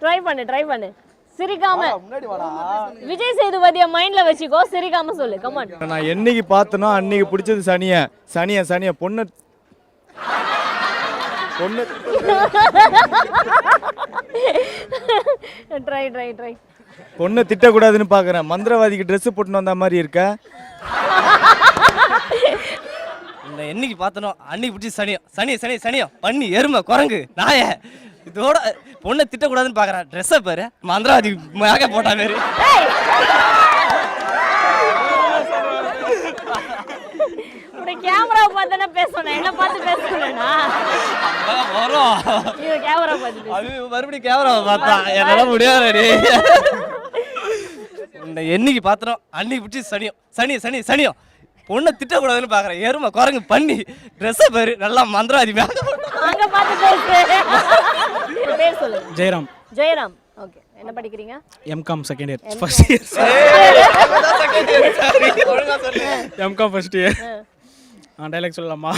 Try பண்ணு சிரிக்காம. விஜய் சேதுபதியை மைண்ட்ல வச்சுக்கோ, சிரிக்காம சொல்லு. Come on. நான் என்னைக்கு பார்த்தனோ அன்னைக்கு பிடிச்சது சனிய பொண்ணு ட்ரை பொண்ணை திட்டக்கூடாதுன்னு பாக்குறேன். மந்திரவாதிக்கு ட்ரெஸ் போட்டுன்னு வந்த மாதிரி இருக்க. நான் என்னைக்கு பார்த்தனோ அன்னைக்கு பிடிச்சி சனியம் பண்ணி எருமை குரங்கு நாய இதோட பொண்ணை திட்டக்கூடாதுன்னு பாக்குறேன். ட்ரெஸ்ஸை பாரு, மந்திரவாதி மேக போட்டா மாரி. கேமரா பார்த்தா பேசணும், என்ன பார்த்து பேசணும்னா வரும். கேமரா பார்த்து அது மறுபடியும் கேமரா பார்த்தா என்னால முடியாது. என்னைக்கு பார்த்தனோ அன்னைக்கு பிடிச்சி சனியம் பொண்ணை திட்டக்கூடாதுன்னு பாக்குறேன். எருமை குரங்கு பண்ணி ட்ரெஸ்ஸை பாரு, நல்லா மந்திரவாதி மேக அங்க பார்த்து பேசு. பேர் சொல்லு. ஜெயராம். ஓகே, என்ன படிக்கிறீங்க? MCom second year first year. MCom first year. Dialogue சொல்லலாமா?